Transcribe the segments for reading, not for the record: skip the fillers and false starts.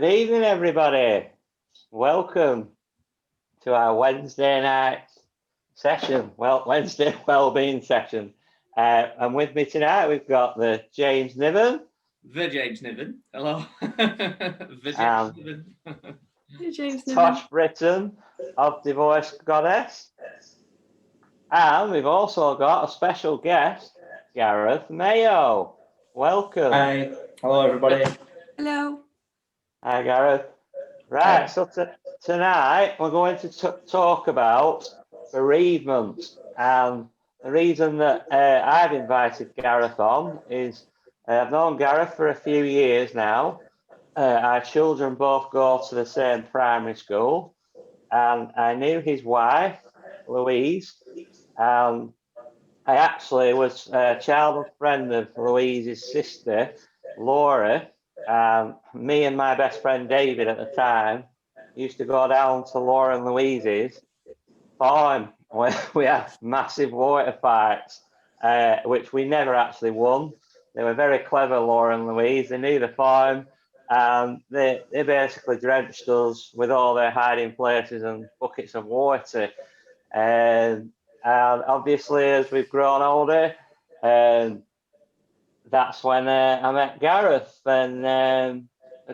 Good evening, everybody. Welcome to our Wednesday night session. Well, Wednesday Wellbeing session. And with me tonight, we've got the James Niven. The James Niven. Hello. The James Niven. Hey, James Niven. Tosh Britton of Divorced Goddess. And we've also got a special guest, Gareth Mayoh. Welcome. Hi. Hello, everybody. Hello. Hi, Gareth. Right, so tonight we're going to talk about bereavement. And the reason that I've invited Gareth on is I've known Gareth for a few years now. Our children both go to the same primary school. And I knew his wife, Louise. I actually was a childhood friend of Louise's sister, Laura. Me and my best friend David at the time used to go down to Laura and Louise's farm where we had massive water fights, which we never actually won. They were very clever, Laura and Louise. They knew the farm, and they basically drenched us with all their hiding places and buckets of water. And obviously, as we've grown older, that's when I met Gareth, and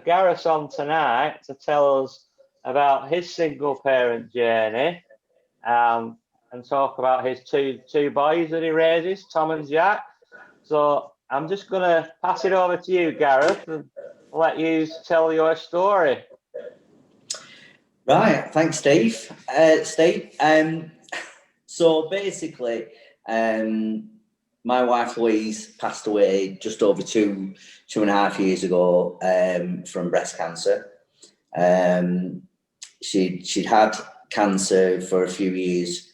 Gareth's on tonight to tell us about his single parent journey, and talk about his two boys that he raises, Tom and Jack. So I'm just going to pass it over to you, Gareth, and let you tell your story. Right, thanks, Steve. So basically, my wife Louise passed away just over two and a half years ago from breast cancer. She'd had cancer for a few years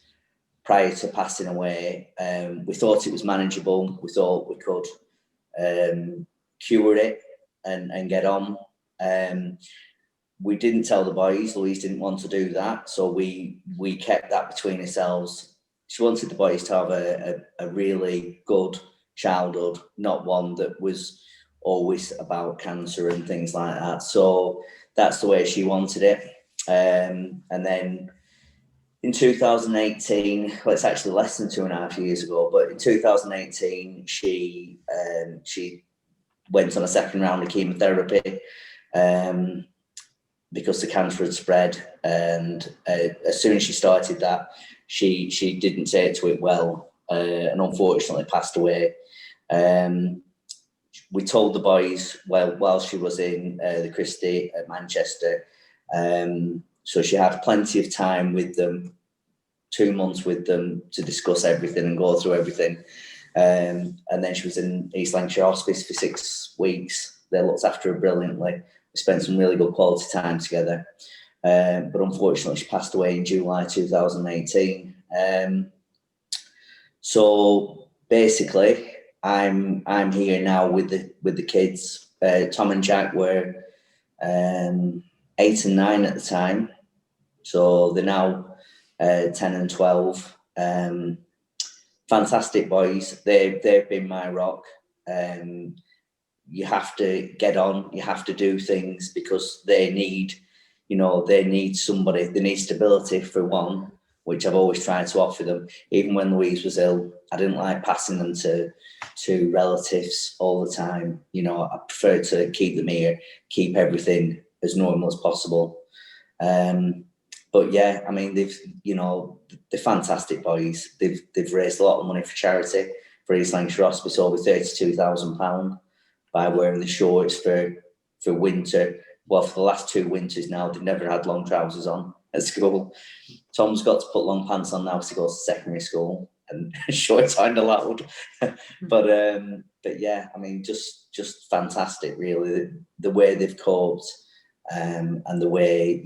prior to passing away. We thought it was manageable. We thought we could cure it and get on. We didn't tell the boys. Louise didn't want to do that, so we kept that between ourselves. She wanted the boys to have a really good childhood, not one that was always about cancer and things like that. So that's the way she wanted it. And then in 2018, well, it's actually less than 2.5 years ago, but in 2018, she went on a second round of chemotherapy because the cancer had spread. And as soon as she started that, she didn't take to it well, and unfortunately passed away. We told the boys while she was in the Christie at Manchester. So she had plenty of time with them, 2 months with them to discuss everything and go through everything. And then she was in East Lancashire Hospice for 6 weeks. They looked after her brilliantly. We spent some really good quality time together. But unfortunately, she passed away in July 2018. So basically, I'm here now with the kids. Tom and Jack were 8 and 9 at the time, so they're now 10 and 12. Fantastic boys. They've been my rock. You have to get on. You have to do things because they need somebody. They need stability for one, which I've always tried to offer them. Even when Louise was ill, I didn't like passing them to relatives all the time. I prefer to keep them here, keep everything as normal as possible. But yeah, I mean, they're fantastic boys. They've raised a lot of money for charity for East Lancashire Hospice, over £32,000 by wearing the shorts for winter. Well, for the last 2 winters now, they've never had long trousers on at school. Tom's got to put long pants on now because he goes to secondary school, and shorts aren't allowed. But yeah, I mean, just fantastic, really, the way they've coped, and the way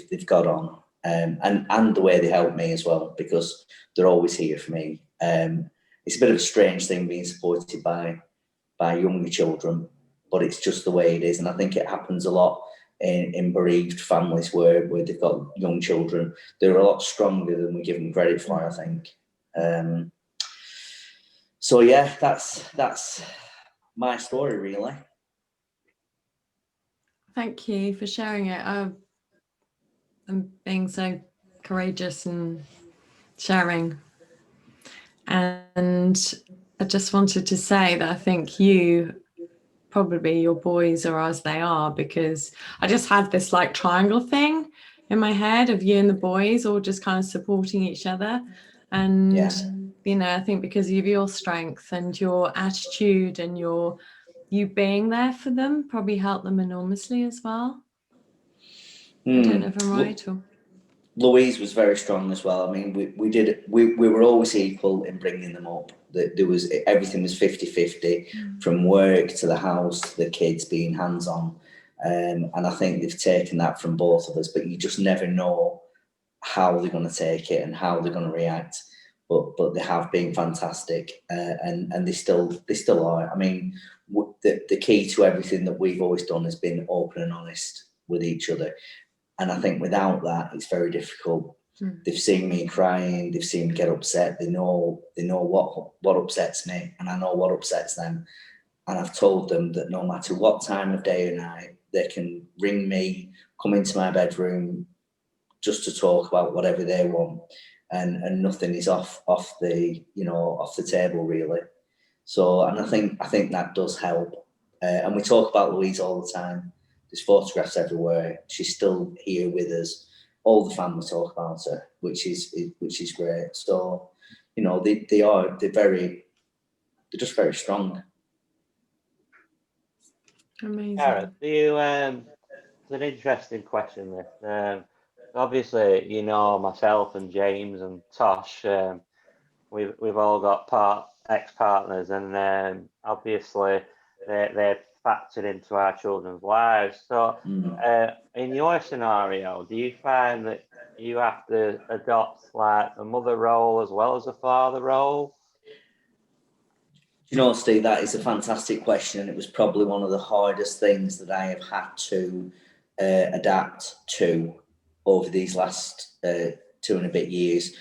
they've got on, and the way they help me as well, because they're always here for me. It's a bit of a strange thing being supported by younger children, but it's just the way it is, and I think it happens a lot in bereaved families where they've got young children. They're a lot stronger than we give them credit for, I think. So yeah, that's my story, really. Thank you for sharing it. I'm being so courageous and sharing. And I just wanted to say that I think probably your boys are as they are, because I just had this like triangle thing in my head of you and the boys all just kind of supporting each other. And, I think because of your strength and your attitude and you being there for them probably helped them enormously as well. I don't know if I'm right or... Louise was very strong as well. I mean, we were always equal in bringing them up. Everything was 50-50, from work to the house to the kids, being hands-on. And I think they've taken that from both of us, but you just never know how they're going to take it and how they're going to react. But they have been fantastic, and they still are. I mean, the key to everything that we've always done has been open and honest with each other. And I think without that, it's very difficult. They've seen me crying, they've seen me get upset. They know what upsets me, and I know what upsets them. And I've told them that no matter what time of day or night, they can ring me, come into my bedroom, just to talk about whatever they want, and nothing is off the table really. So, and I think that does help. And we talk about Louise all the time. There's photographs everywhere. She's still here with us. All the family talk about her, which is great. So, they're just very strong. Amazing. Gareth, it's an interesting question, this. Obviously, myself and James and Tosh, we've all got ex-partners, and obviously they're factored into our children's lives. So, in your scenario, do you find that you have to adopt like a mother role as well as a father role? Steve, that is a fantastic question, and it was probably one of the hardest things that I have had to adapt to over these last 2 and a bit years.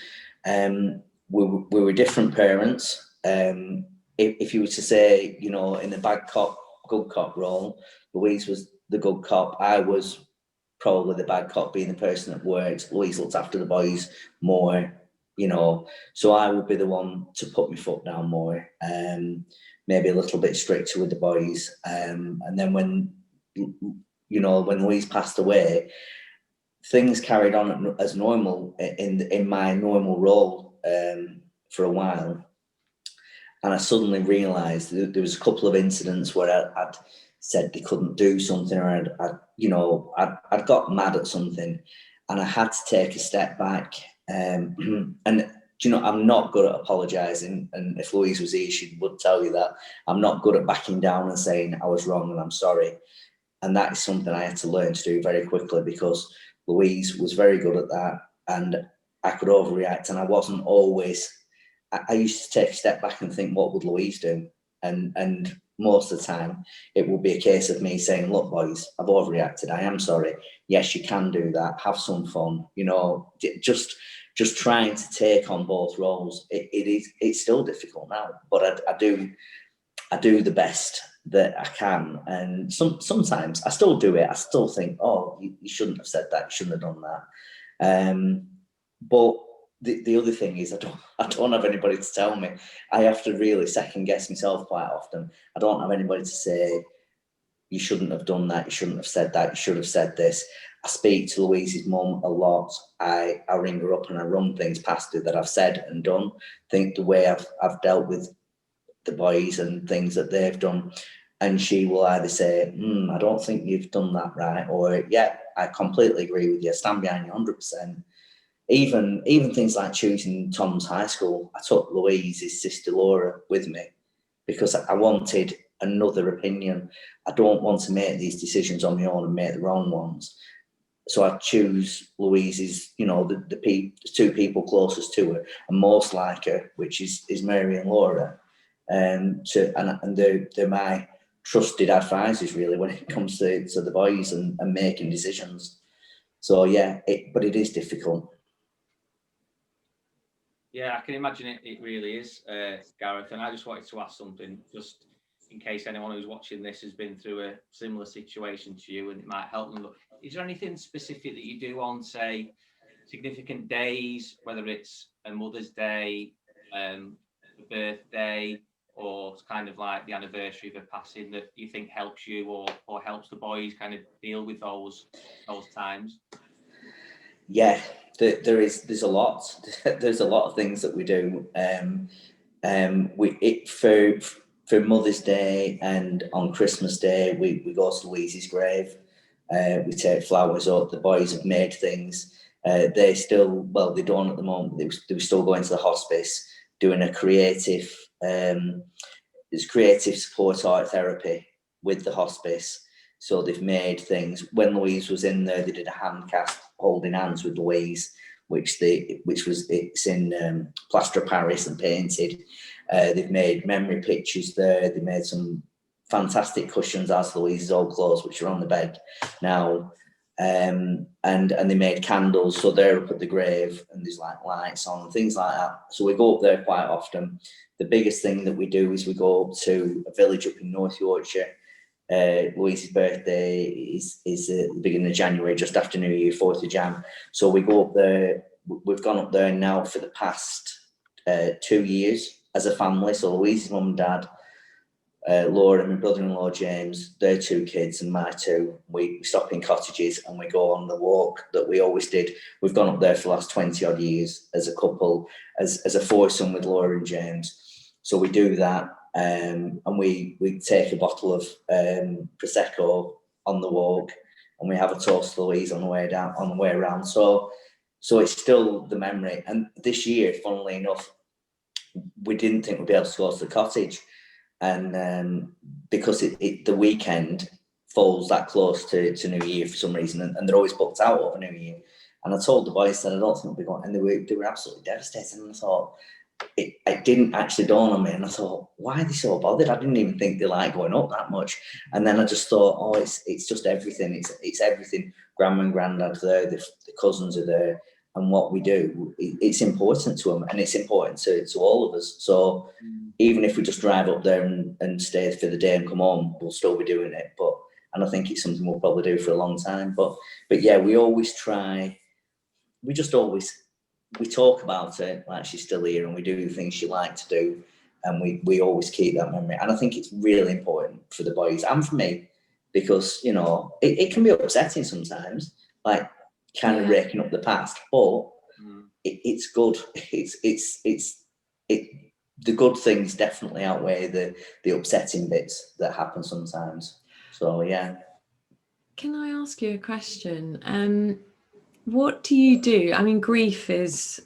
We were different parents. If you were to say, in the bad cop, good cop role, Louise was the good cop. I was probably the bad cop, being the person that worked. Louise looked after the boys more, so I would be the one to put my foot down more, maybe a little bit stricter with the boys. And then when Louise passed away, things carried on as normal in my normal role for a while. And I suddenly realised there was a couple of incidents where I'd said they couldn't do something, or I'd got mad at something, and I had to take a step back. And I'm not good at apologising, and if Louise was here, she would tell you that. I'm not good at backing down and saying I was wrong and I'm sorry. And that is something I had to learn to do very quickly, because Louise was very good at that, and I could overreact, and I wasn't always. I used to take a step back and think, what would Louise do? And most of the time, it would be a case of me saying, look, boys, I've overreacted. I am sorry. Yes, you can do that. Have some fun. Just trying to take on both roles. It's still difficult now, but I do the best that I can. And sometimes I still do it. I still think, oh, you shouldn't have said that. You shouldn't have done that. But the other thing is, I don't have anybody to tell me. I have to really second guess myself quite often. I don't have anybody to say, you shouldn't have done that, you shouldn't have said that, you should have said this. I speak to Louise's mum a lot. I ring her up and I run things past her that I've said and done. Think the way I've dealt with the boys and things that they've done. And she will either say, I don't think you've done that right, or yeah, I completely agree with you, I stand behind you 100%. Even things like choosing Tom's high school, I took Louise's sister Laura with me because I wanted another opinion. I don't want to make these decisions on my own and make the wrong ones. So I choose Louise's, the two people closest to her and most like her, which is Mary and Laura. And they're my trusted advisors really when it comes to the boys and making decisions. So yeah, but it is difficult. Yeah, I can imagine it really is, Gareth. And I just wanted to ask something. Just in case anyone who's watching this has been through a similar situation to you, and it might help them. But is there anything specific that you do on, say, significant days, whether it's a Mother's Day, a birthday, or kind of like the anniversary of a passing, that you think helps you or helps the boys kind of deal with those times? Yeah, there's a lot. There's a lot of things that we do. For Mother's Day and on Christmas Day, we go to Louise's grave. We take flowers up. The boys have made things. They still, well, they don't at the moment. They were still going to the hospice, doing a creative support art therapy with the hospice. So they've made things. When Louise was in there, they did a hand cast holding hands with Louise, it's in plaster of Paris and painted. They've made memory pictures there. They made some fantastic cushions as Louise's old clothes, which are on the bed now. And they made candles, so they're up at the grave, and there's like lights on and things like that. So we go up there quite often. The biggest thing that we do is we go up to a village up in North Yorkshire. Louise's birthday is at the beginning of January, just after New Year, 4th of Jan. So we go up there. We've gone up there now for the past 2 years as a family. So Louise's mum and dad, Laura and my brother-in-law James, their 2 kids and my 2. We stop in cottages and we go on the walk that we always did. We've gone up there for the last 20 odd years as a couple, as a foursome with Laura and James. So we do that, and we take a bottle of Prosecco on the walk, and we have a toast to Louise on the way around. So it's still the memory. And this year, funnily enough, we didn't think we'd be able to go to the cottage. And because the weekend falls that close to New Year for some reason, and they're always booked out over New Year. And I told the boys that I don't think we'll be going, and they were absolutely devastated. And I thought, it didn't actually dawn on me, and I thought, why are they so bothered? I didn't even think they like going up that much. And then I just thought, oh, it's just everything. It's everything. Grandma and granddad's there, the cousins are there. And what we do, it's important to them, and it's important to all of us. So even if we just drive up there and stay for the day and come home, we'll still be doing it. And I think it's something we'll probably do for a long time. But yeah, we always try. We talk about it like she's still here, and we do the things she liked to do, and we always keep that memory. And I think it's really important for the boys and for me, because it can be upsetting sometimes, like kind of raking up the past, but it's good. The good things definitely outweigh the upsetting bits that happen sometimes. So yeah. Can I ask you a question? What do you do? I mean, grief is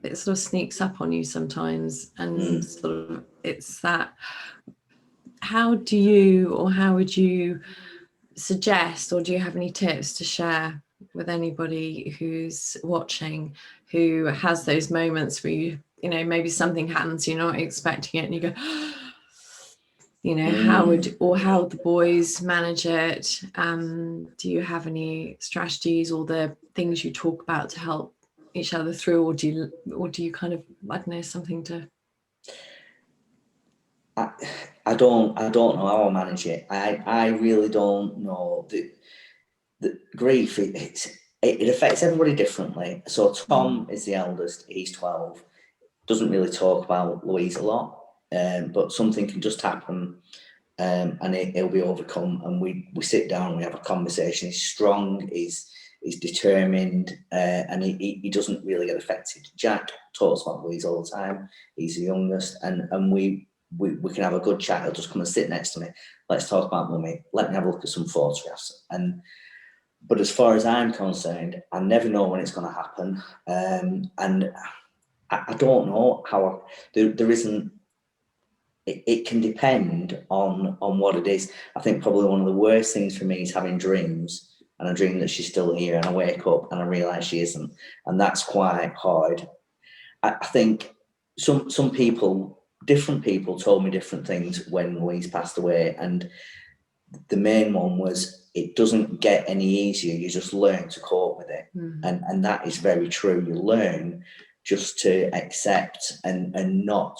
it sort of sneaks up on you sometimes, and sort of it's that. How would you suggest, or do you have any tips to share with anybody who's watching, who has those moments where you maybe something happens, you're not expecting it, and you go, how the boys manage it? Do you have any strategies or the things you talk about to help each other through, or do you kind of, I don't know, something to? I don't know how I manage it. I really don't know. The grief, it affects everybody differently. So Tom is the eldest, he's 12, doesn't really talk about Louise a lot, but something can just happen, and he'll be overcome, and we sit down, we have a conversation. He's strong, he's determined, and he doesn't really get affected. Jack talks about Louise all the time. He's the youngest, and we can have a good chat. He'll just come and sit next to me. Let's talk about Mummy. Let me have a look at some photographs. But as far as I'm concerned, I never know when it's going to happen. And I don't know how there isn't. It can depend on what it is. I think probably one of the worst things for me is having dreams, and I dream that she's still here, and I wake up and I realise she isn't, and that's quite hard. I think some people, different people, told me different things when Louise passed away, and the main one was, it doesn't get any easier, you just learn to cope with it. And that is very true. You learn just to accept and not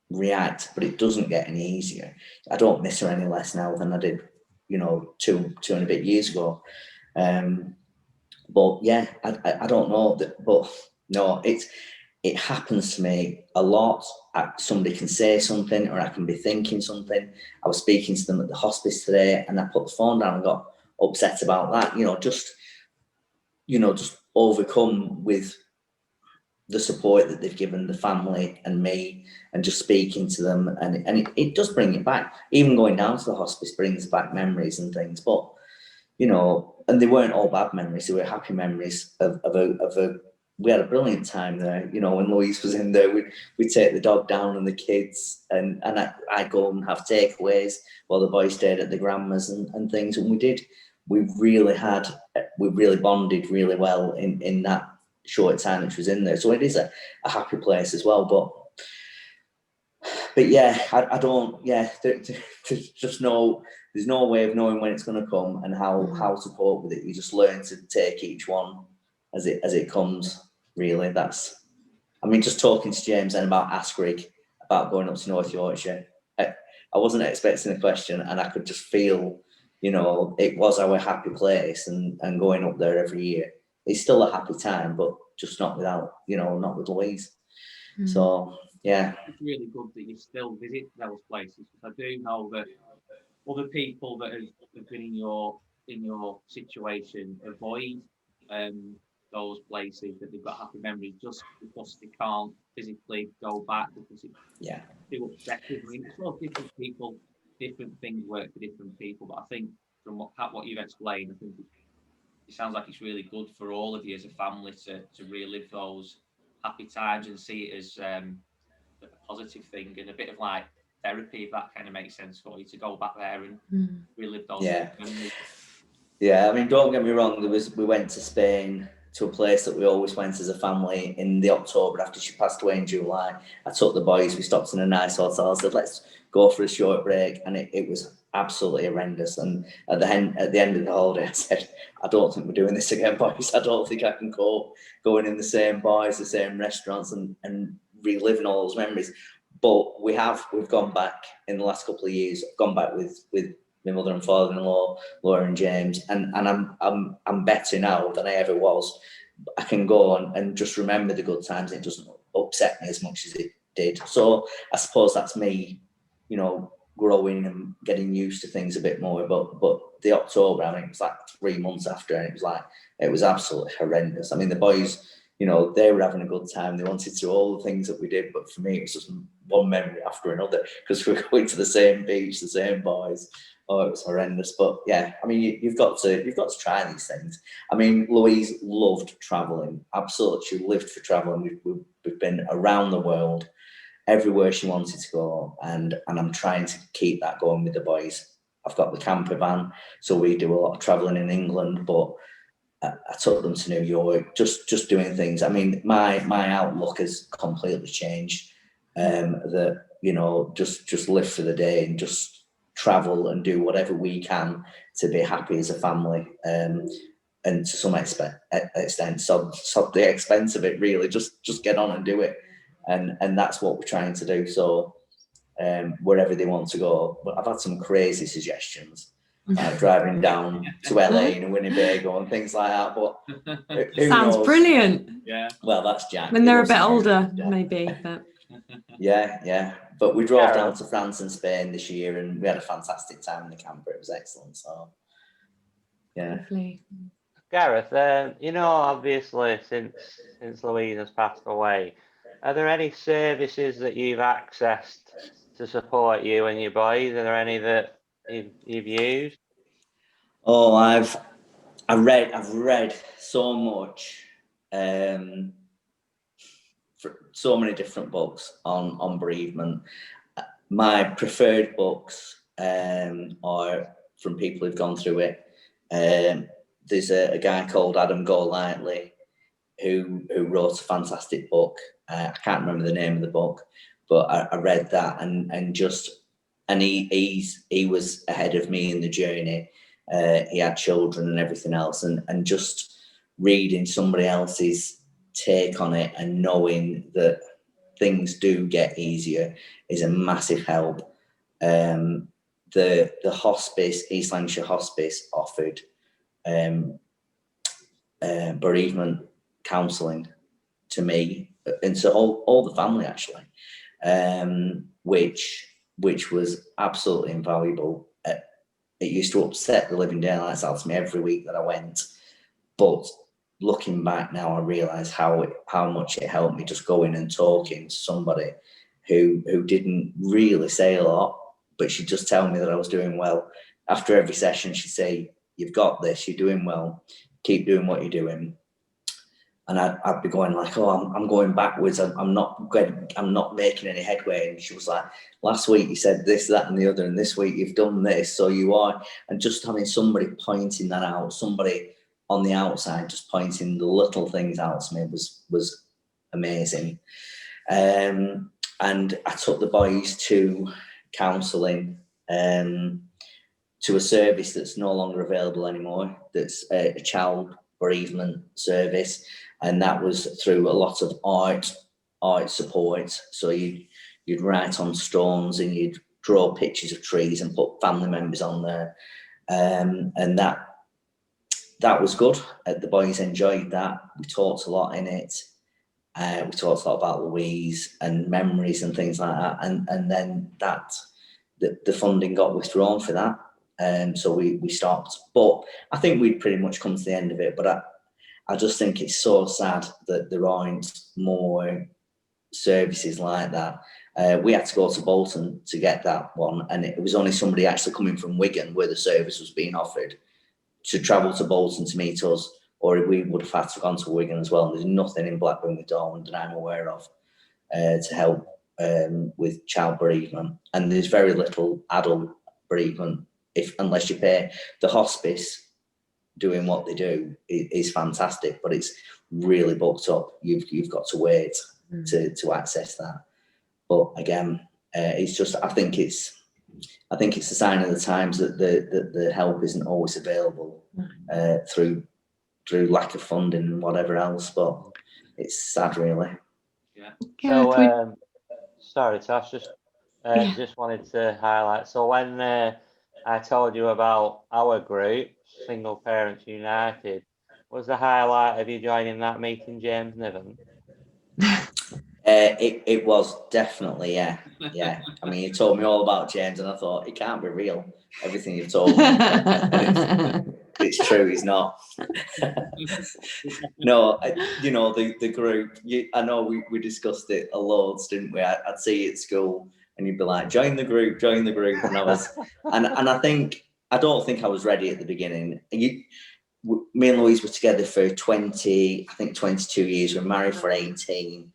react, but it doesn't get any easier. I don't miss her any less now than I did, you know, two and a bit years ago. But yeah, I don't know that, but no, it happens to me a lot. Somebody can say something, or I can be thinking something. I was speaking to them at the hospice today, and I put the phone down and got upset about that. Just overcome with the support that they've given the family and me, and just speaking to them, and it does bring it back. Even going down to the hospice brings back memories and things, but and they weren't all bad memories. They were happy memories of a we had a brilliant time there. When Louise was in there, we'd take the dog down and the kids, and I'd go and have takeaways while the boys stayed at the grandma's and things. And we really bonded really well in that short time that she was in there. So it is a happy place as well. But yeah, I don't, there's just there's no way of knowing when it's going to come and how to cope with it. You just learn to take each one as it comes, really. Just talking to James then about Askrigg, about going up to North Yorkshire, I wasn't expecting a question, and I could just feel, it was our happy place, and going up there every year. It's still a happy time, but just not not with Louise. So, yeah. It's really good that you still visit those places, because I do know that other people that have been in your situation avoid those places that they've got happy memories just because they can't physically go back, because it's too upsetting. It's all different people, different things work for different people. But I think from what you've explained, I think it sounds like it's really good for all of you as a family to relive those happy times and see it as a positive thing, and a bit of like therapy, if that kind of makes sense for you, to go back there and relive those memories. Yeah, don't get me wrong, we went to Spain, to a place that we always went as a family in the October after she passed away in July. I took the boys, we stopped in a nice hotel, I said, let's go for a short break, and it was absolutely horrendous. And at the end of the holiday, I said, I don't think we're doing this again, boys. I don't think I can cope going in the same bars, the same restaurants, and reliving all those memories. But we've gone back in the last couple of years. I've gone back with my mother and father-in-law, Laura and James, and I'm better now than I ever was. I can go on and just remember the good times. It doesn't upset me as much as it did. So I suppose that's me, growing and getting used to things a bit more. But the October, it was like 3 months after, and it was absolutely horrendous. The boys, they were having a good time. They wanted to do all the things that we did, but for me, it was just one memory after another, because we were going to the same beach, the same boys. Oh, it was horrendous. But yeah, you've got to try these things. Louise loved traveling. Absolutely, she lived for traveling. We've been around the world, everywhere she wanted to go, and I'm trying to keep that going with the boys. I've got the camper van, so we do a lot of traveling in England, but I took them to New York, just doing things. My outlook has completely changed. That just live for the day and just travel and do whatever we can to be happy as a family, and to some extent stop the expense of it, really. Just get on and do it, and that's what we're trying to do. So wherever they want to go. But I've had some crazy suggestions, driving down to LA and Winnebago and things like that. But who sounds knows? Brilliant. Yeah. Well, that's Jack. When they're a bit older, maybe. But yeah. But we drove down to France and Spain this year, and we had a fantastic time in the camper. It was excellent. So yeah. Lovely. Gareth, obviously since Louise has passed away, are there any services that you've accessed to support you and your boys? Are there any that you've used? Oh, I've read so much, so many different books on bereavement. My preferred books are from people who've gone through it. There's a guy called Adam Golightly who wrote a fantastic book. I can't remember the name of the book, but I read that, and he was ahead of me in the journey. He had children and everything else, and just reading somebody else's take on it and knowing that things do get easier is a massive help. The hospice, East Lancashire Hospice, offered bereavement counselling to me and to all the family actually, which was absolutely invaluable. It used to upset the living daylights out of me every week that I went, but looking back now, I realise how much it helped me just going and talking to somebody who didn't really say a lot, but she'd just tell me that I was doing well. After every session, she'd say, "You've got this. You're doing well. Keep doing what you're doing." And I'd be going like, "Oh, I'm going backwards. I'm not making any headway." And she was like, "Last week you said this, that, and the other, and this week you've done this. So you are." And just having somebody pointing that out, somebody on the outside just pointing the little things out to me was amazing. And I took the boys to counselling, to a service that's no longer available anymore. That's a child bereavement service, and that was through a lot of art support. So you'd write on stones and you'd draw pictures of trees and put family members on there, and that was good. The boys enjoyed that. We talked a lot in it. We talked a lot about Louise and memories and things like that. And then the funding got withdrawn for that. So we stopped. But I think we'd pretty much come to the end of it. But I just think it's so sad that there aren't more services like that. We had to go to Bolton to get that one. And it was only somebody actually coming from Wigan where the service was being offered to travel to Bolton to meet us, or we would have had to have gone to Wigan as well. And there's nothing in Blackburn with Darwin that I'm aware of to help with child bereavement. And there's very little adult bereavement, unless you pay. The hospice doing what they do is fantastic, but it's really booked up. You've got to wait to access that. But again, it's just, I think it's a sign of the times that the help isn't always available through lack of funding and whatever else. But it's sad, really. Yeah. So, sorry, Tash, just wanted to highlight. So when I told you about our group, Single Parents United, was the highlight of you joining that meeting James Niven? It was definitely, yeah. I mean, you told me all about James, and I thought it can't be real. Everything you've told me, and it's true. He's not. No, the group. I know we discussed it a lot, didn't we? I'd see you at school, and you'd be like, "Join the group," and I was, and I don't think I was ready at the beginning. Me and Louise were together for 22 years. We were married for 18.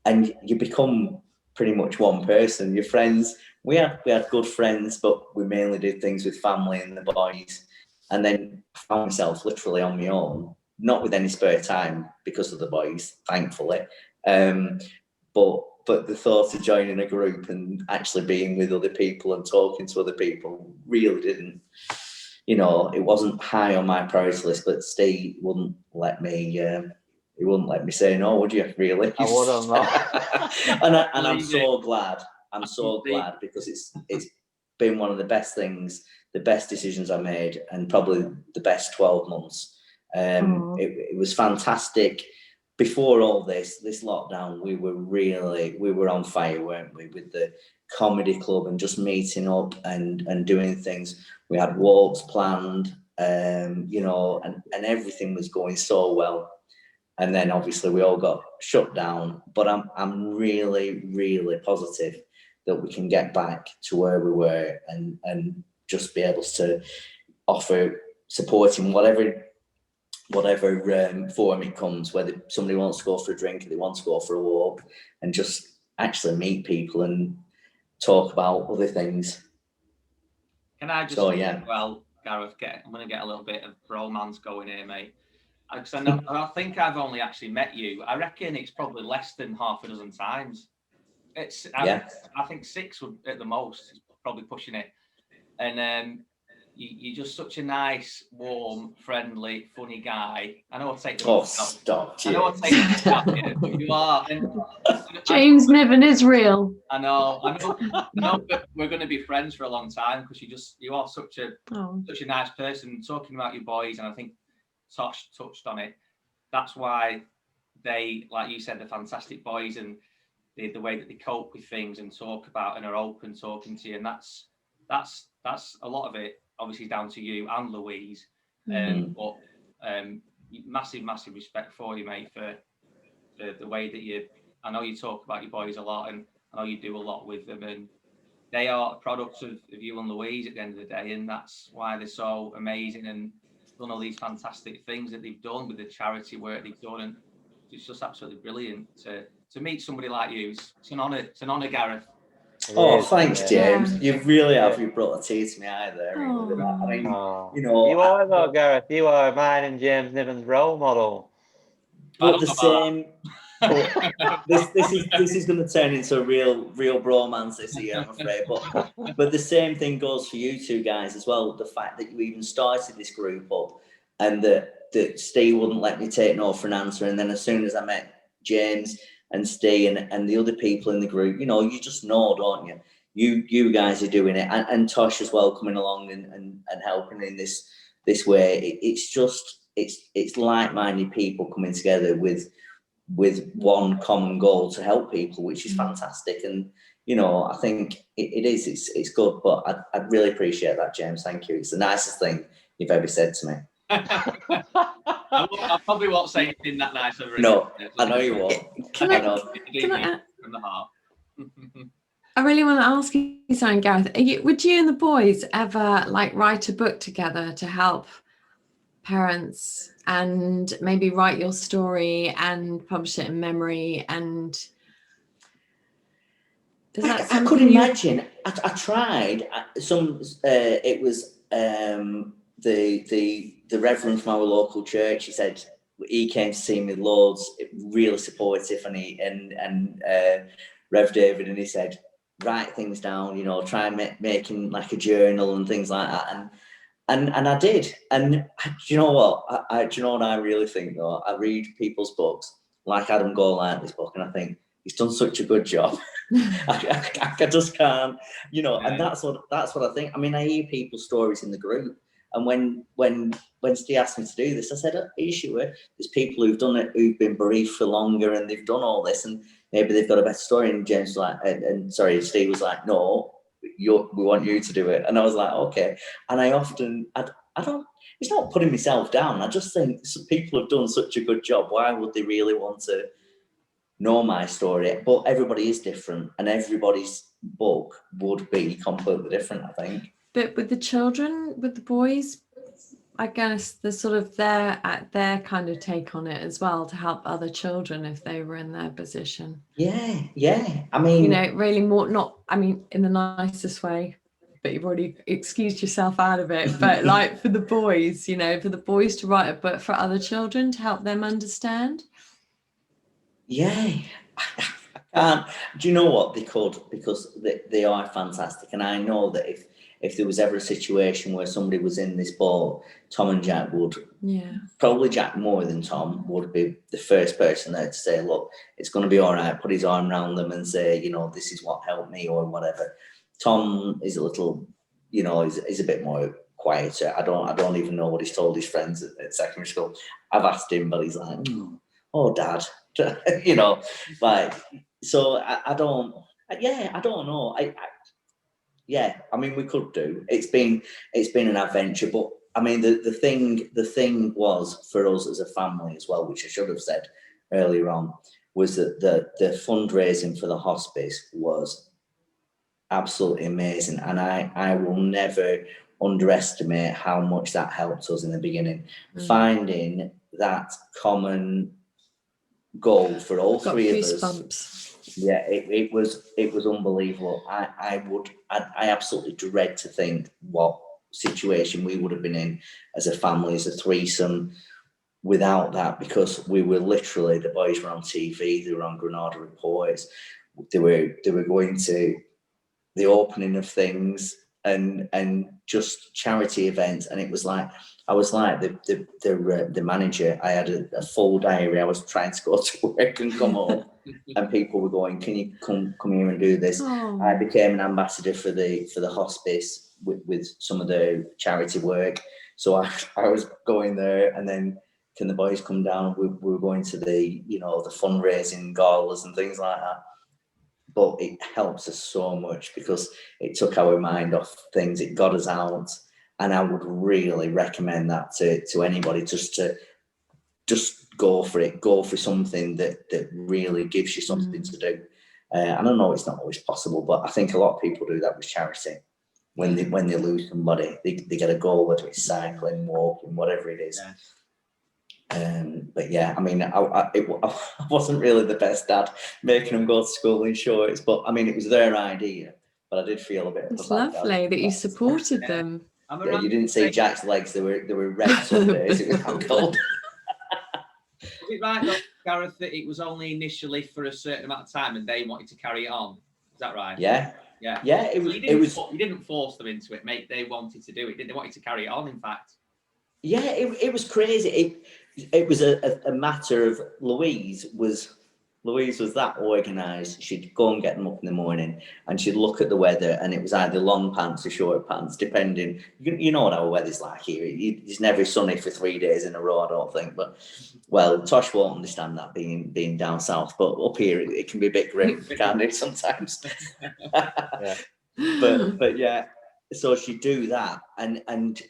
And you become pretty much one person. Your friends, we had good friends, but we mainly did things with family and the boys. And then I found myself literally on my own, not with any spare time because of the boys, thankfully. But the thought of joining a group and actually being with other people and talking to other people really didn't, it wasn't high on my priority list. But Steve wouldn't let me. He wouldn't let me say no, would you? Really? I wouldn't. and I'm so glad. I'm so glad because it's been one of the best things, the best decisions I made, and probably the best 12 months. It was fantastic. Before all this lockdown, we were on fire, weren't we? With the comedy club and just meeting up and doing things. We had walks planned, and everything was going so well. And then obviously we all got shut down, but I'm really, really positive that we can get back to where we were and just be able to offer support in whatever form it comes, whether somebody wants to go for a drink or they want to go for a walk, and just actually meet people and talk about other things. Can I just well, Gareth, I'm going to get a little bit of romance going here, mate. Because I think I've only actually met you. I reckon it's probably less than half a dozen times. I think 6 would at the most, probably pushing it. And you're just such a nice, warm, friendly, funny guy. I know I'll take the Oh, stop, I know I'll take the but you are. And James Niven is real. I know, but we're going to be friends for a long time because you are such a nice person. Talking about your boys, and I think Tosh touched on it. That's why they, like you said, they're fantastic boys, and the way that they cope with things and talk about and are open talking to you, and that's a lot of it. Obviously, down to you and Louise, but massive respect for you, mate, for the way that you. I know you talk about your boys a lot, and I know you do a lot with them, and they are a product of you and Louise at the end of the day, and that's why they're so amazing and done all these fantastic things that they've done with the charity work they've done, and it's just absolutely brilliant to meet somebody like you. It's an honour, Gareth. Thanks, James. You really have. You brought a tear to my eye there. I mean, you know, you are though, Gareth. You are mine and James Niven's role model. But the same. This is going to turn into a real bromance this year, I'm afraid. But the same thing goes for you two guys as well. The fact that you even started this group up, and that Steve wouldn't let me take no for an answer, and then as soon as I met James and Steve and the other people in the group, you know, you just know, don't you? You guys are doing it, and Tosh as well, coming along and helping in this way. It's like-minded people coming together with one common goal to help people, which is fantastic. And you know, I think it's good. But I really appreciate that, James. Thank you. It's the nicest thing you've ever said to me. I probably won't say anything that nice over it. No, I know you won't. Can I from the heart. I really want to ask you something, Gareth. Would you and the boys ever like write a book together to help parents, and maybe write your story and publish it in memory? And I could imagine. I tried some. It was the reverend from our local church. He said he came to see me loads, really supportive, and Rev David, and he said, write things down, you know, try making like a journal and things like that, and I did. And do you know what? Do you know what I really think though? I read people's books, like Adam Golightly's book, and I think he's done such a good job. I just can't, you know. And that's what I think. I mean, I hear people's stories in the group, and when Steve asked me to do this, I said, "Are you sure? There's people who've done it, who've been bereaved for longer, and they've done all this, and maybe they've got a better story." And James was like, Steve was like, "No, we want you to do it." And I was like, "Okay." And I don't. It's not putting myself down. I just think people have done such a good job. Why would they really want to know my story? But everybody is different, and everybody's book would be completely different, I think. But with the children, with the boys, I guess there's sort of their kind of take on it as well, to help other children if they were in their position. Yeah. I mean, you know, really more, not, I mean, in the nicest way, but you've already excused yourself out of it. But like for the boys, you know, for the boys to write a book for other children to help them understand. Yeah. I can't. Do you know what? They could, because they are fantastic. And I know that if there was ever a situation where somebody was in this boat, Tom and Jack would, probably Jack more than Tom, would be the first person there to say, look, it's going to be all right, put his arm around them and say, you know, this is what helped me or whatever. Tom is a little, you know, he's a bit more quieter. I don't even know what he's told his friends at secondary school. I've asked him, but he's like, oh, Dad, you know, like, so I don't know. I mean, we could do. It's been an adventure, but I mean, the thing was for us as a family as well, which I should have said earlier on, was that the fundraising for the hospice was absolutely amazing, and I will never underestimate how much that helped us in the beginning. Finding that common goal for all three of us. Yeah, it was unbelievable. I absolutely dread to think what situation we would have been in as a family, as a threesome, without that, because we were literally, the boys were on TV, they were on Granada Reports, they were going to the opening of things, and just charity events. And it was like, I was like the manager. I had a full diary. I was trying to go to work and come home, and people were going, "Can you come here and do this?" Oh. I became an ambassador for the hospice with some of the charity work. So I was going there, and then can the boys come down? We were going to the the fundraising galas and things like that. But it helps us so much because it took our mind off things. It got us out. And I would really recommend that to anybody, just go for it. Go for something that really gives you something to do. And I know it's not always possible, but I think a lot of people do that with charity. When they lose somebody, they get a goal, whether it's cycling, walking, whatever it is. But yeah, I mean, I wasn't really the best dad making them go to school in shorts, but I mean, it was their idea. But I did feel a bit. It's lovely that you supported them. Yeah, you didn't see Jack's legs; they were red some days. It was that cold. Is it right, though, Gareth, that it was only initially for a certain amount of time, and they wanted to carry it on? Is that right? Yeah. It was. You didn't force them into it, mate. They wanted to do it. They wanted to carry it on. In fact. Yeah, it was crazy. It was a matter of Louise was that organised. She'd go and get them up in the morning, and she'd look at the weather, and it was either long pants or short pants, depending. You know what our weather's like here. It's never sunny for 3 days in a row, I don't think. But well, Tosh won't understand that being down south, but up here it can be a bit grim, can't it, sometimes? Yeah. But yeah, so she'd do that, and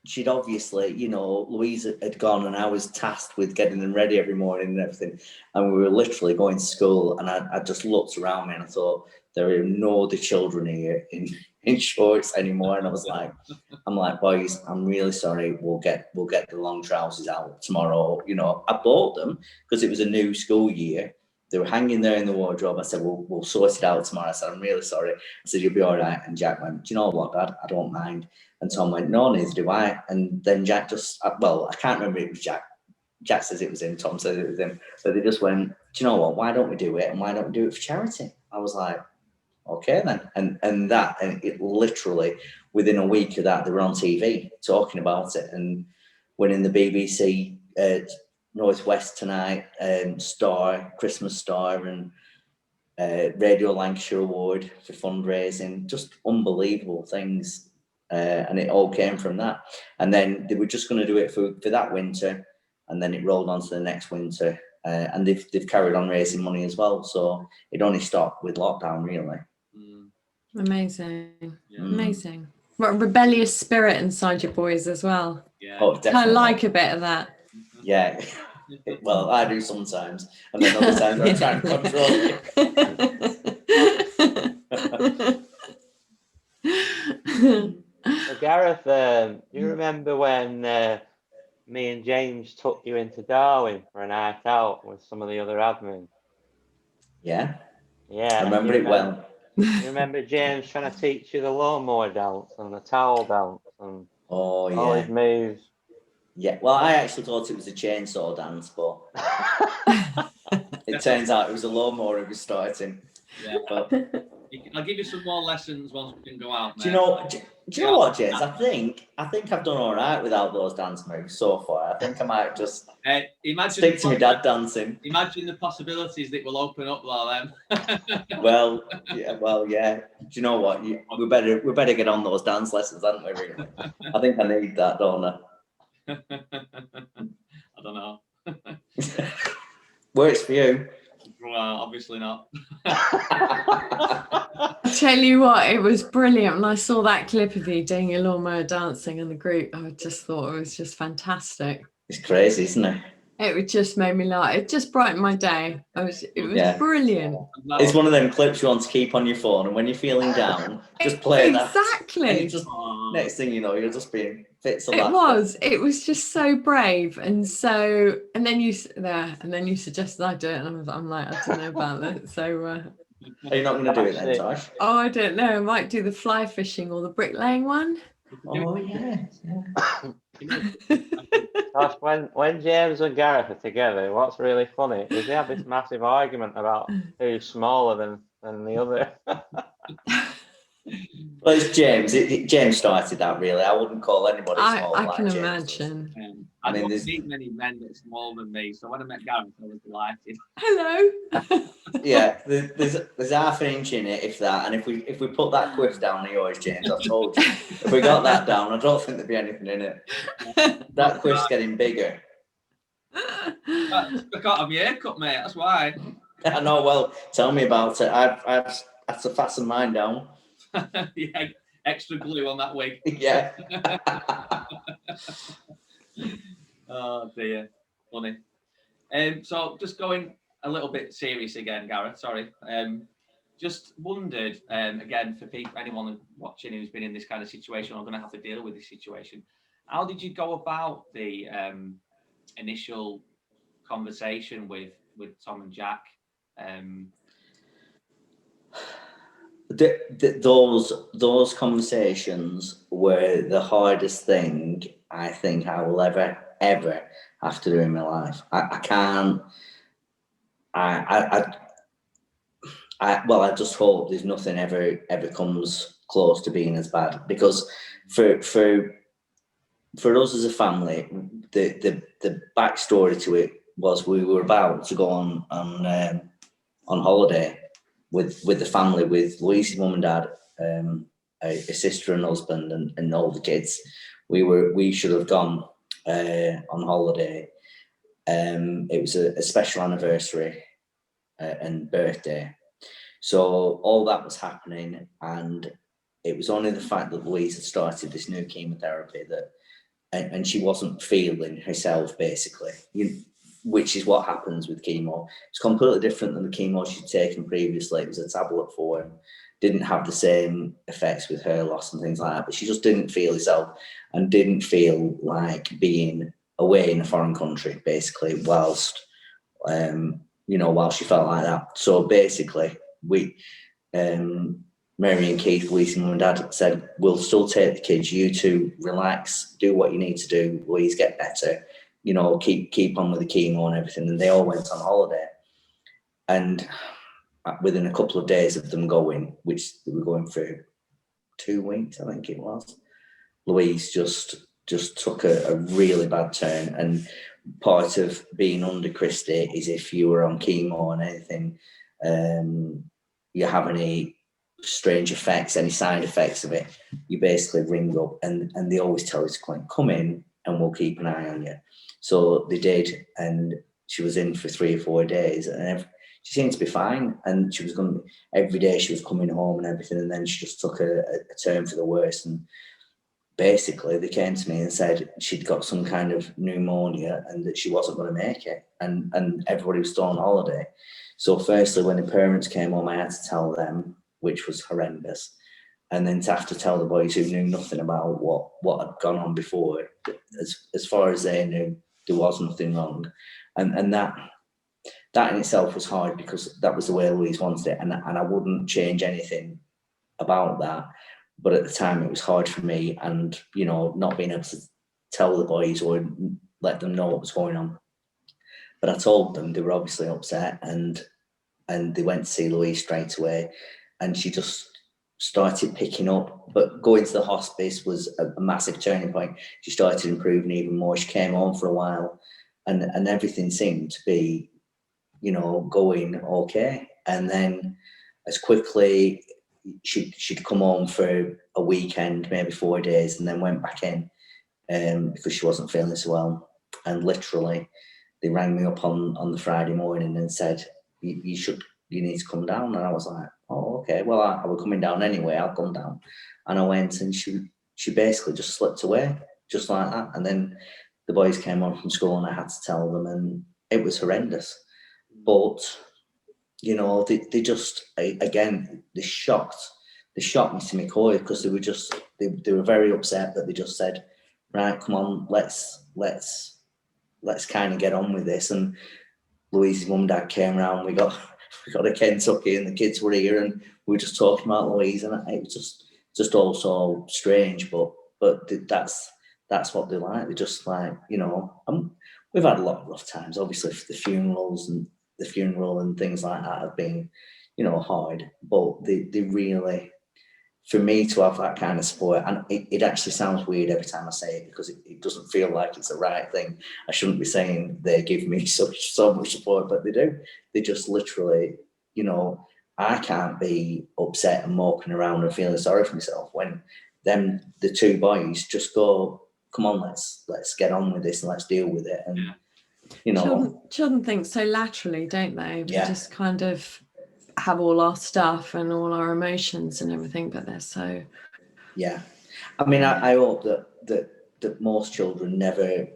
she'd obviously, Louise had gone, and I was tasked with getting them ready every morning and everything. And we were literally going to school, and I just looked around me and I thought, there are no other children here in shorts anymore. And I'm like, boys, I'm really sorry. We'll get the long trousers out tomorrow. I bought them because it was a new school year. They were hanging there in the wardrobe. I said, we'll sort it out tomorrow. I said, I'm really sorry. I said, you'll be all right. And Jack went, do you know what, Dad? I don't mind. And Tom went, no, neither do I. And then Jack I can't remember if it was Jack. Jack says it was him. Tom says it was him. But they just went, do you know what? Why don't we do it? And why don't we do it for charity? I was like, okay then. And it literally, within a week of that, they were on TV talking about it and winning the BBC Northwest Tonight Christmas Star, and Radio Lancashire Award for fundraising. Just unbelievable things. And it all came from that. And then they were just going to do it for that winter, and then it rolled on to the next winter. And they've carried on raising money as well. So it only stopped with lockdown, really. Amazing. Yeah. Amazing. What a rebellious spirit inside your boys as well. Yeah. Oh, definitely. I like a bit of that. Yeah. Well, I do sometimes, and then other times I try and control it. So Gareth, you remember when me and James took you into Darwin for a night out with some of the other admin? Yeah. Yeah. I remember it well. You remember James trying to teach you the lawnmower dance and the towel dance and all his moves? Yeah, well, I actually thought it was a chainsaw dance, but it turns out it was a lawnmower he was starting. Yeah. But I'll give you some more lessons once we can go out. Do you know what, James? I think I've done all right without those dance moves so far. I think I might just stick to my dad dancing. Imagine the possibilities that will open up there then. Well, yeah. Do you know what? We better get on those dance lessons, haven't we? Really? I think I need that, don't I? I don't know. Works for you. Well, obviously not. I tell you what, it was brilliant. When I saw that clip of you doing your lawnmower dancing in the group, I just thought it was just fantastic. It's crazy, isn't it? It just made me laugh. It just brightened my day. It was brilliant. It's one of them clips you want to keep on your phone, and when you're feeling down, just play that. Exactly. Next thing you know, you're just being fits of laughter. It was just so brave, and then you suggested I do it, and I'm like, I don't know about that. So are you not going to do it then, Tosh? Oh, I don't know. I might do the fly fishing or the bricklaying one. Oh yeah. Gosh, when James and Gareth are together, what's really funny is they have this massive argument about who's smaller than the other. Well, it's James. James started that, really. I wouldn't call anybody small I like can James imagine. I mean, don't there's- meet many men that are smaller than me, so when I met Gareth, I was delighted. Hello. Yeah, there's half an inch in it, if that. And if we put that quiff down of yours, James, I've told you, if we got that down, I don't think there'd be anything in it. That quiff's getting bigger. I can't have your haircut, mate. That's why. I know. Well, tell me about it. I've had to fasten mine down. Yeah, extra glue on that wig. Yeah. Oh dear, funny. So just going a little bit serious again, Gareth. Sorry. Just wondered again for people, anyone watching who's been in this kind of situation or going to have to deal with this situation. How did you go about the initial conversation with Tom and Jack? Those conversations were the hardest thing I think I will ever have to do in my life. I can't. Well, I just hope there's nothing ever comes close to being as bad, because for us as a family, the backstory to it was we were about to go on holiday with the family, with Louise's mum and dad, a sister and husband, and all the kids. We should have gone on holiday. It was a special anniversary and birthday. So all that was happening, and it was only the fact that Louise had started this new chemotherapy and she wasn't feeling herself, basically, which is what happens with chemo. It's completely different than the chemo she'd taken previously. It was a tablet form, didn't have the same effects with her loss and things like that, but she just didn't feel herself and didn't feel like being away in a foreign country, basically, whilst she felt like that. So basically, we, Mary and Keith, Louise and mum and dad, said, we'll still take the kids, you two relax, do what you need to do, Louise, get better, keep on with the chemo and everything. And they all went on holiday. And within a couple of days of them going, which they were going for 2 weeks, I think it was, Louise just took a really bad turn. And part of being under Christy is if you were on chemo and anything, you have any strange effects, any side effects of it, you basically ring up and they always tell us to come in and we'll keep an eye on you. So they did, and she was in for 3 or 4 days, and she seemed to be fine, and she was every day she was coming home and everything, and then she just took a turn for the worse. And basically they came to me and said she'd got some kind of pneumonia and that she wasn't going to make it, and everybody was still on holiday. So firstly, when the parents came home, I had to tell them, which was horrendous, and then to have to tell the boys who knew nothing about what had gone on before, as far as they knew, there was nothing wrong. And that in itself was hard, because that was the way Louise wanted it, and I wouldn't change anything about that. But at the time, it was hard for me, and not being able to tell the boys or let them know what was going on. But I told them. They were obviously upset, and they went to see Louise straight away, and she just started picking up. But going to the hospice was a massive turning point. She started improving even more. She came home for a while, and everything seemed to be, going okay. And then as quickly, she'd come home for a weekend, maybe 4 days, and then went back in because she wasn't feeling so well. And literally, they rang me up on the Friday morning and said, you need to come down. And I was like, oh, okay. Well, I was coming down anyway. I'll come down. And I went, and she basically just slipped away, just like that. And then the boys came home from school, and I had to tell them, and it was horrendous. But they just, again, they shocked me to my core, because they were just, they were very upset. But they just said, right, come on, let's kind of get on with this. And Louise's mum and dad came around. We got to Kentucky, and the kids were here, and we were just talking about Louise, and it was just all so strange. But that's what they're like. They're just like, we've had a lot of rough times. Obviously, the funeral and things like that have been, hard. But they really, for me to have that kind of support, and it actually sounds weird every time I say it, because it doesn't feel like it's the right thing. I shouldn't be saying they give me so much support, but they do. They just literally, you know, I can't be upset and moping around and feeling sorry for myself when the two boys just go, come on, let's get on with this and let's deal with it. And you know, children think so laterally, don't they? We Yeah. just kind of have all our stuff and all our emotions and everything, but they're so. Yeah, I mean, I hope that most children never,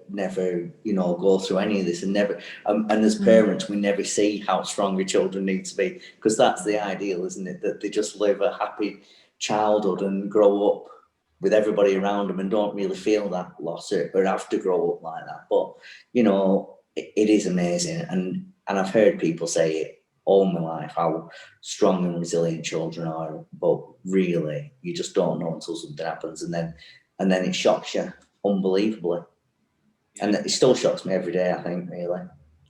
you know, go through any of this, and never, and as parents, we never see how strong your children need to be, because that's the ideal, isn't it? That they just live a happy childhood and grow up with everybody around them and don't really feel that loss or have to grow up like that. But you know, it is amazing, and I've heard people say it all my life, how strong and resilient children are, but really you just don't know until something happens, and then it shocks you unbelievably. And it still shocks me every day, I think, really.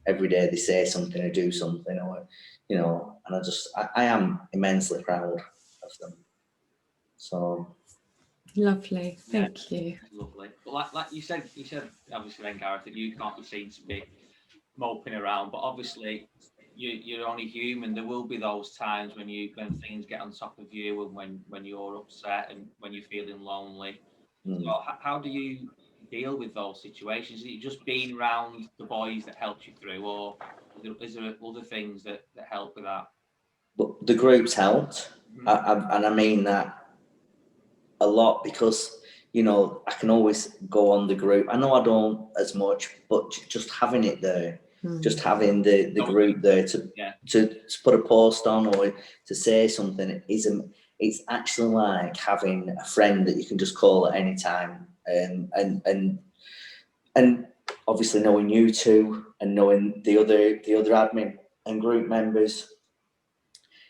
Every day they say something or do something, or you know, and I am immensely proud of them. So Lovely, thank you. Lovely. But like you said obviously then, Gareth, that you can't be seen to be moping around, but obviously you're only human. There will be those times when things get on top of you, and when you're upset and when you're feeling lonely. So how do you deal with those situations? Is it just being around the boys that helps you through, or is there other things that help with that? But the groups helped, and I mean that a lot, because you know, I can always go on the group. I know I don't as much, but just having it there, just having the group there to put a post on or to say something it's actually like having a friend that you can just call at any time. And obviously knowing you two and knowing the other admin and group members,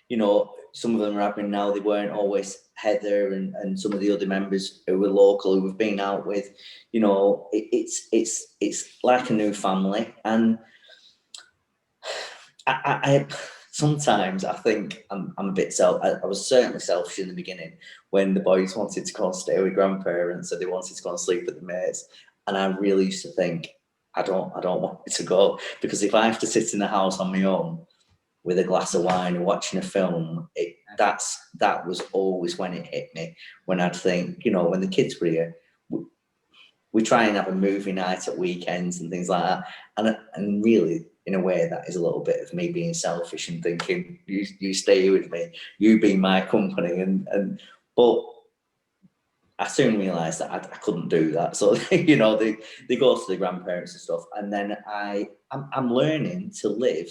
you know, some of them are admin now, they weren't always. Heather and some of the other members who were local, who we've been out with, you know, it's like a new family. And I sometimes I think I'm a bit I was certainly selfish in the beginning when the boys wanted to go and stay with grandparents, or they wanted to go and sleep at the mates, and I really used to think I don't want it to go, because if I have to sit in the house on my own with a glass of wine and watching a film, that was always when it hit me, when I'd think, you know, when the kids were here, we try and have a movie night at weekends and things like that, and really in a way that is a little bit of me being selfish and thinking you stay here with me, you be my company, but I soon realised that I couldn't do that. So you know, they go to the grandparents and stuff, and then I'm learning to live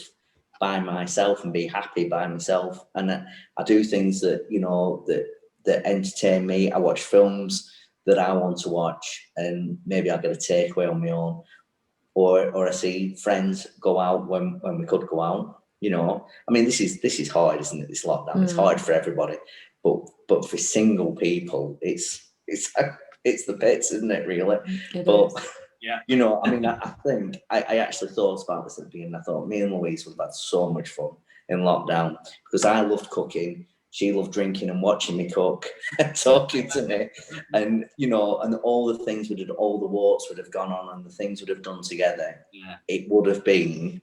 by myself and be happy by myself, and I do things that, you know, that entertain me. I watch films that I want to watch, and maybe I'll get a takeaway on my own, or I see friends go out when we could go out. You know, I mean, this is hard, isn't it? This lockdown, it's hard for everybody, but for single people, it's the pits, isn't it? Really, Yeah, you know, I mean, I think I actually thought about this at the beginning. I thought me and Louise would have had so much fun in lockdown, because I loved cooking, she loved drinking and watching me cook and talking to me, and you know, and all the things all the walks would have gone on, and the things would have done together. Yeah. It would have been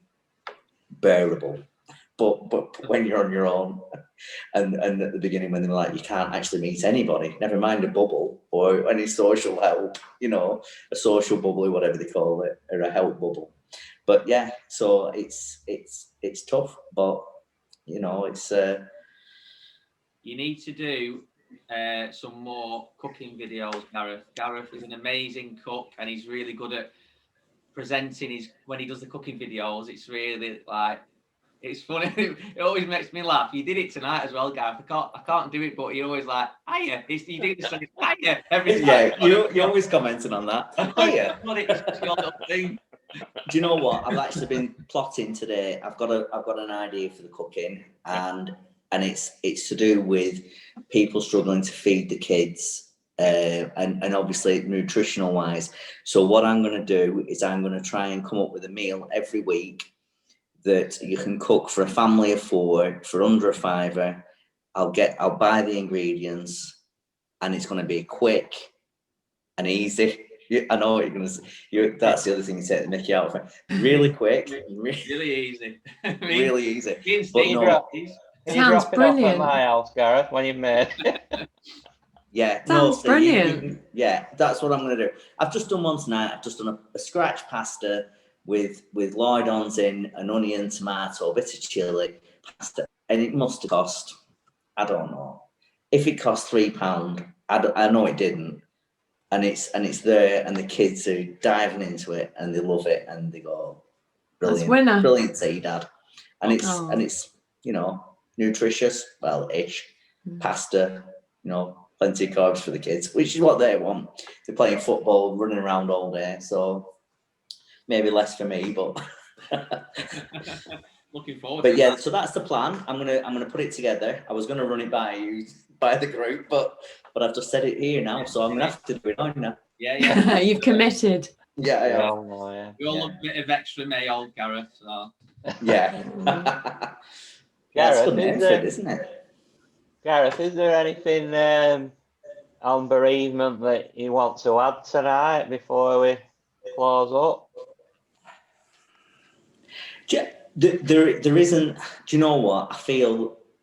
bearable. But when you're on your own, and at the beginning when they were like, you can't actually meet anybody, never mind a bubble or any social help, you know, a social bubble or whatever they call it, or a help bubble. But yeah, so it's tough, but you know, it's you need to do some more cooking videos, Gareth. Gareth is an amazing cook, and he's really good at presenting when he does the cooking videos. It's really like, it's funny. It always makes me laugh. You did it tonight as well, Gareth. I can't do it, but you're always like, hiya. You do this thing, hiya, every time. Yeah, you always commenting on that. Hiya. It's your little thing. Do you know what? I've actually been plotting today. I've got an idea for the cooking, and it's to do with people struggling to feed the kids, and obviously nutritional wise. So what I'm going to do is I'm going to try and come up with a meal every week that you can cook for a family of 4 for under a £5. I'll buy the ingredients, and it's going to be quick and easy. I know what you're going to say. That's the other thing you say to make you out of it. Really quick, Really easy. really easy. But no, Can you Sounds drop it off at brilliant. my house, Gareth, when you've made it? yeah, Sounds so brilliant. yeah, that's what I'm going to do. I've just done one tonight. I've just done a scratch pasta with Lloydons in, an onion, tomato, a bit of chilli, pasta, and it must have cost, I don't know, if it cost £3, I know it didn't, and it's there, and the kids are diving into it, and they love it, and they go, That's brilliant, winner. brilliant to you, Dad, and Oh. it's you know, nutritious, well-ish, pasta, you know, plenty of carbs for the kids, which is what they want. They're playing football, running around all day, so maybe less for me, but looking forward. But yeah, so that's the plan. I'm gonna put it together. I was gonna run it by you, by the group, but I've just said it here now, so I'm gonna have to do it now. Yeah. You've committed. Yeah, I have. Yeah. We all love a bit of extra Mayoh, Gareth. So. Yeah. That's a good name for it, isn't it? Gareth, is there anything on bereavement that you want to add tonight before we close up? There isn't. Do you know what?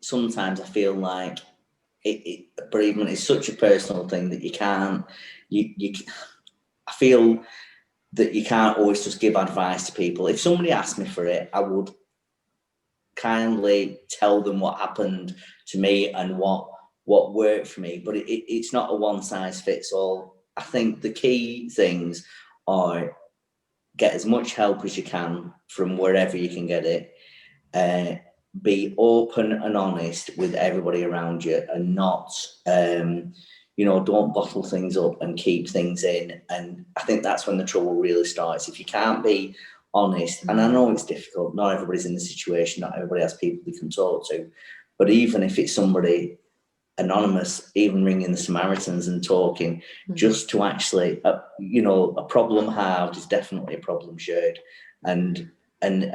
Sometimes I feel like bereavement is such a personal thing that you can't. I feel that you can't always just give advice to people. If somebody asked me for it, I would kindly tell them what happened to me and what worked for me. But it's not a one size fits all. I think the key things are get as much help as you can from wherever you can get it. Be open and honest with everybody around you, and not, don't bottle things up and keep things in. And I think that's when the trouble really starts. If you can't be honest, and I know it's difficult, not everybody's in the situation, not everybody has people they can talk to, but even if it's somebody anonymous, even ringing the Samaritans and talking, just to actually, a problem halved is definitely a problem shared. And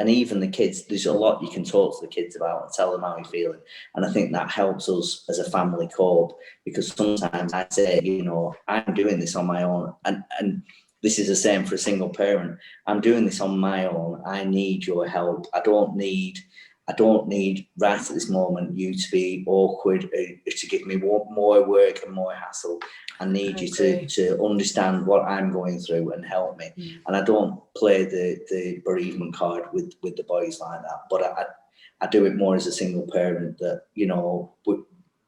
even the kids, there's a lot you can talk to the kids about and tell them how you're feeling. And I think that helps us as a family cope, because sometimes I say, I'm doing this on my own, and this is the same for a single parent. I'm doing this on my own. I need your help. I don't need right at this moment you to be awkward, to give me more work and more hassle. I need you to understand what I'm going through and help me. And I don't play the bereavement card with the boys like that, but I do it more as a single parent, that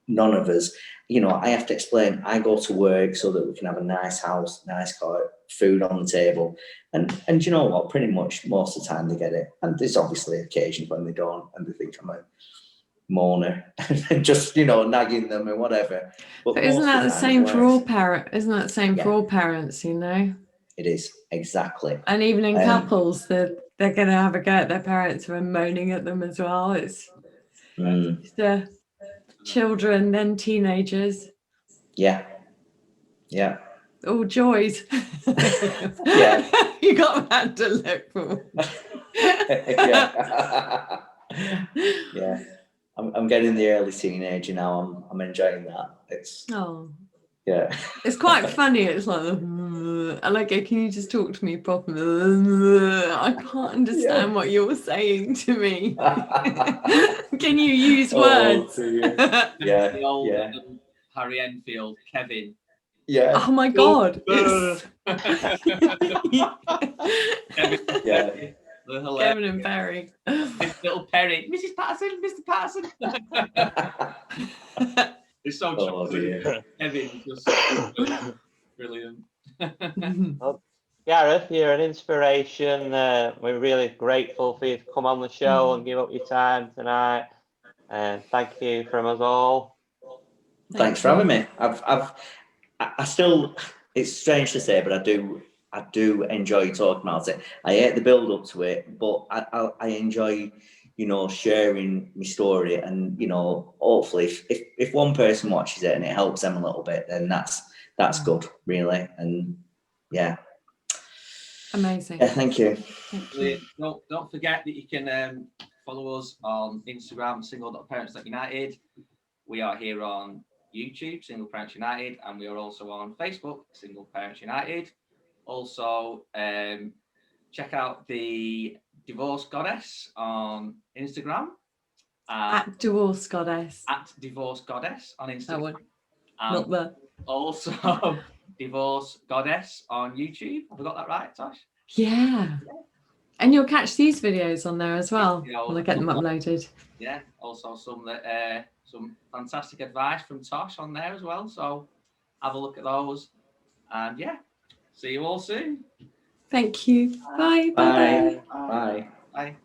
none of us, I have to explain, I go to work so that we can have a nice house, nice car, food on the table, and you know what, pretty much most of the time they get it. And there's obviously occasions when they don't, and they think I'm a moaner and just nagging them and whatever. But isn't that the same for all parents? Isn't that the same for all parents? It is, exactly. And even in couples, they're going to have a go at their parents who are moaning at them as well. It's children, then teenagers. Yeah. All joys. Yeah. You got that to look for. Yeah. I'm getting the early teenager now. I'm enjoying that. It's it's quite funny. It's like, I like it. Can you just talk to me properly? I can't understand what you're saying to me. Can you use words? Yeah. The old Harry Enfield, Kevin. Yeah. Oh my God. Kevin and Perry. Little Perry. Mrs. Patterson, Mr. Patterson. It's so true. Kevin, just brilliant. Well, Gareth, you're an inspiration. We're really grateful for you to come on the show and give up your time tonight. Thank you from us all. Thanks for having me. I still, it's strange to say, but I do enjoy talking about it. I hate the build up to it, but I enjoy, sharing my story, and hopefully if one person watches it and it helps them a little bit, then that's good, really. And amazing. Thank you. Don't forget that you can follow us on Instagram, single.parents.united. We are here on YouTube, Single Parents United, and we are also on Facebook, Single Parents United. Also, check out the Divorce Goddess on Instagram. At Divorce Goddess. At Divorce Goddess on Instagram. That one. Not the. Also, Divorce Goddess on YouTube. Have I got that right, Tosh? Yeah. And you'll catch these videos on there as well. Yeah, When I get them uploaded. Yeah. Also, some fantastic advice from Tosh on there as well. So have a look at those. And yeah, see you all soon. Thank you. Bye. Bye. Bye. Bye.